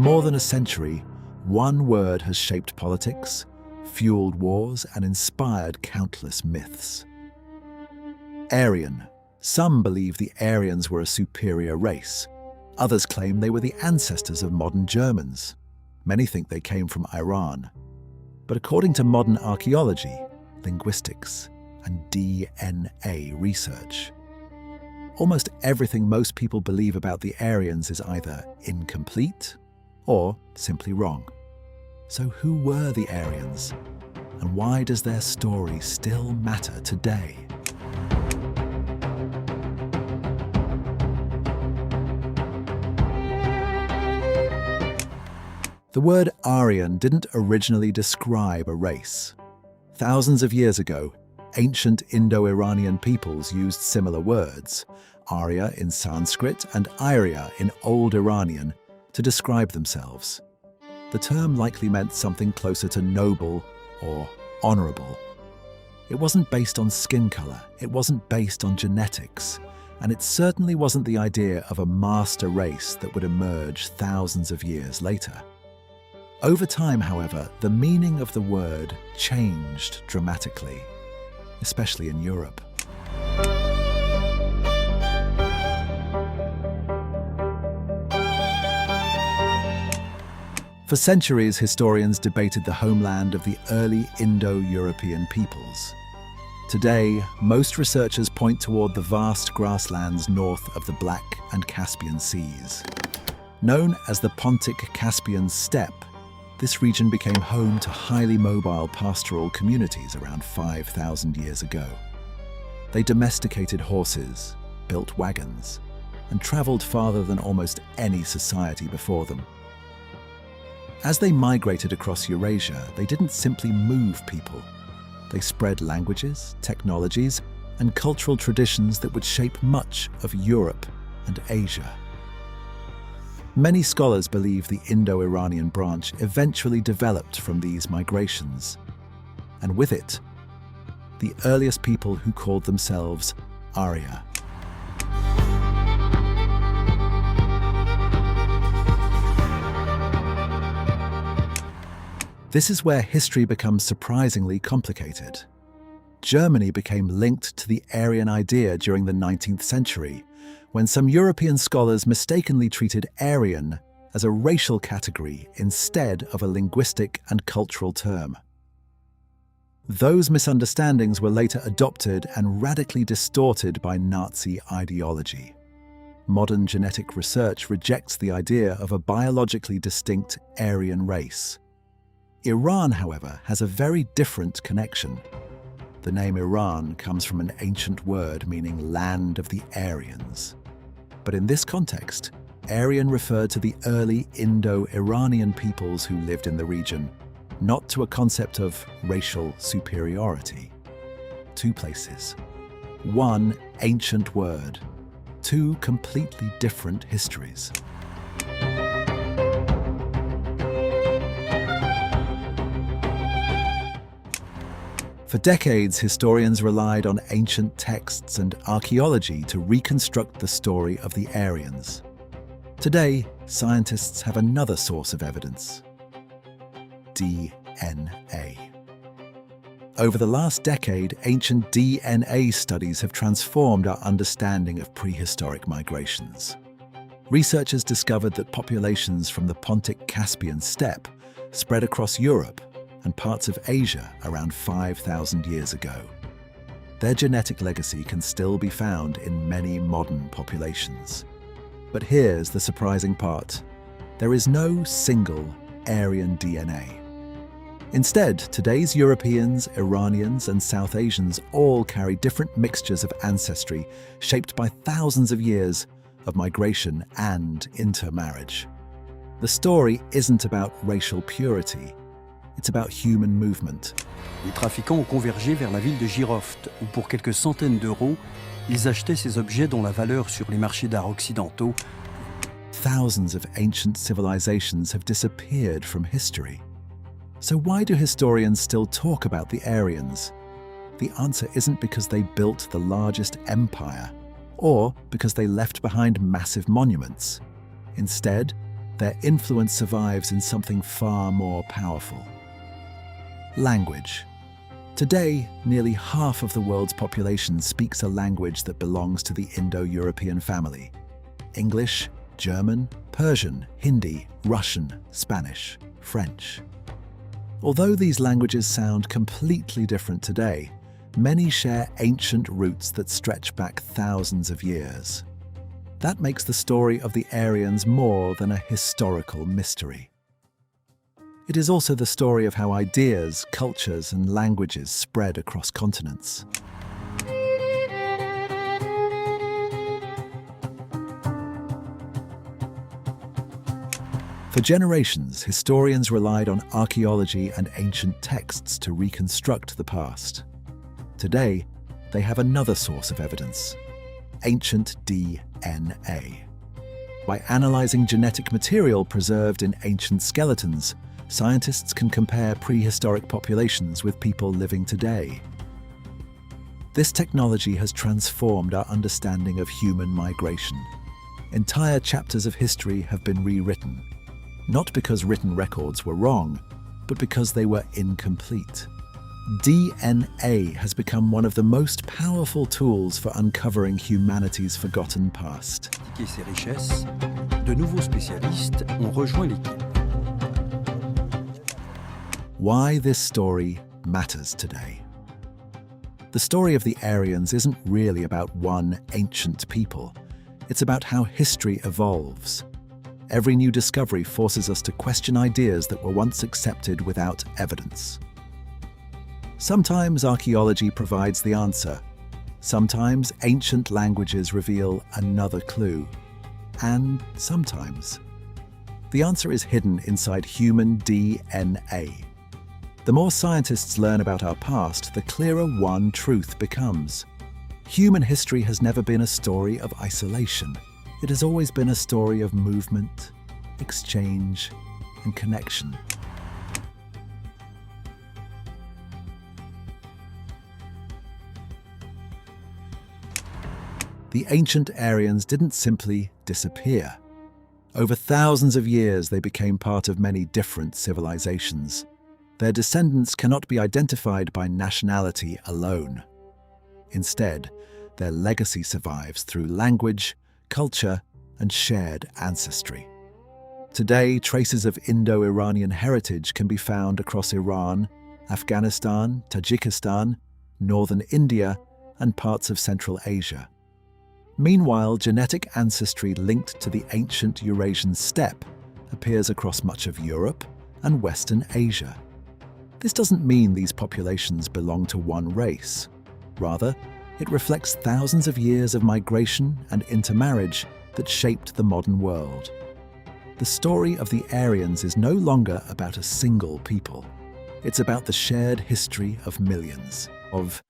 more than a century, one word has shaped politics, fueled wars, and inspired countless myths. Aryan. Some believe the Aryans were a superior race. Others claim they were the ancestors of modern Germans. Many think they came from Iran. But according to modern archaeology, linguistics, and DNA research, almost everything most people believe about the Aryans is either incomplete or simply wrong. So who were the Aryans? And why does their story still matter today? The word Aryan didn't originally describe a race. Thousands of years ago, ancient Indo-Iranian peoples used similar words, Arya in Sanskrit and Arya in Old Iranian, to describe themselves. The term likely meant something closer to noble or honorable. It wasn't based on skin color, it wasn't based on genetics, and it certainly wasn't the idea of a master race that would emerge thousands of years later. Over time, however, the meaning of the word changed dramatically, especially in Europe. For centuries, historians debated the homeland of the early Indo-European peoples. Today, most researchers point toward the vast grasslands north of the Black and Caspian Seas. Known as the Pontic-Caspian Steppe, this region became home to highly mobile pastoral communities around 5,000 years ago. They domesticated horses, built wagons, and traveled farther than almost any society before them. As they migrated across Eurasia, they didn't simply move people. They spread languages, technologies, and cultural traditions that would shape much of Europe and Asia. Many scholars believe the Indo-Iranian branch eventually developed from these migrations, and with it, the earliest people who called themselves Arya. This is where history becomes surprisingly complicated. Germany became linked to the Aryan idea during the 19th century, when some European scholars mistakenly treated Aryan as a racial category instead of a linguistic and cultural term. Those misunderstandings were later adopted and radically distorted by Nazi ideology. Modern genetic research rejects the idea of a biologically distinct Aryan race. Iran, however, has a very different connection. The name Iran comes from an ancient word meaning land of the Aryans. But in this context, Aryan referred to the early Indo-Iranian peoples who lived in the region, not to a concept of racial superiority. Two places. One ancient word. Two completely different histories. For decades, historians relied on ancient texts and archaeology to reconstruct the story of the Aryans. Today, scientists have another source of evidence: DNA. Over the last decade, ancient DNA studies have transformed our understanding of prehistoric migrations. Researchers discovered that populations from the Pontic-Caspian Steppe spread across Europe and parts of Asia around 5,000 years ago. Their genetic legacy can still be found in many modern populations. But here's the surprising part. There is no single Aryan DNA. Instead, today's Europeans, Iranians, and South Asians all carry different mixtures of ancestry shaped by thousands of years of migration and intermarriage. The story isn't about racial purity. It's about human movement. Les trafiquants ont convergé vers la ville de Girofte, où pour quelques centaines d'euros, ils achetaient ces objets dont la valeur sur les marchés d'art occidentaux. Thousands of ancient civilizations have disappeared from history. So why do historians still talk about the Aryans? The answer isn't because they built the largest empire, or because they left behind massive monuments. Instead, their influence survives in something far more powerful: language. Today, nearly half of the world's population speaks a language that belongs to the Indo-European family: English, German, Persian, Hindi, Russian, Spanish, French. Although these languages sound completely different today, many share ancient roots that stretch back thousands of years. That makes the story of the Aryans more than a historical mystery. It is also the story of how ideas, cultures, and languages spread across continents. For generations, historians relied on archaeology and ancient texts to reconstruct the past. Today, they have another source of evidence: ancient DNA. By analyzing genetic material preserved in ancient skeletons, scientists can compare prehistoric populations with people living today. This technology has transformed our understanding of human migration. Entire chapters of history have been rewritten, not because written records were wrong, but because they were incomplete. DNA has become one of the most powerful tools for uncovering humanity's forgotten past. Ces richesses, de nouveaux spécialistes ont rejoint l'équipe. Why this story matters today. The story of the Aryans isn't really about one ancient people. It's about how history evolves. Every new discovery forces us to question ideas that were once accepted without evidence. Sometimes archaeology provides the answer. Sometimes ancient languages reveal another clue. And sometimes the answer is hidden inside human DNA. The more scientists learn about our past, the clearer one truth becomes: human history has never been a story of isolation. It has always been a story of movement, exchange, and connection. The ancient Aryans didn't simply disappear. Over thousands of years, they became part of many different civilizations. Their descendants cannot be identified by nationality alone. Instead, their legacy survives through language, culture, and shared ancestry. Today, traces of Indo-Iranian heritage can be found across Iran, Afghanistan, Tajikistan, northern India, and parts of Central Asia. Meanwhile, genetic ancestry linked to the ancient Eurasian steppe appears across much of Europe and Western Asia. This doesn't mean these populations belong to one race. Rather, it reflects thousands of years of migration and intermarriage that shaped the modern world. The story of the Aryans is no longer about a single people. It's about the shared history of millions, of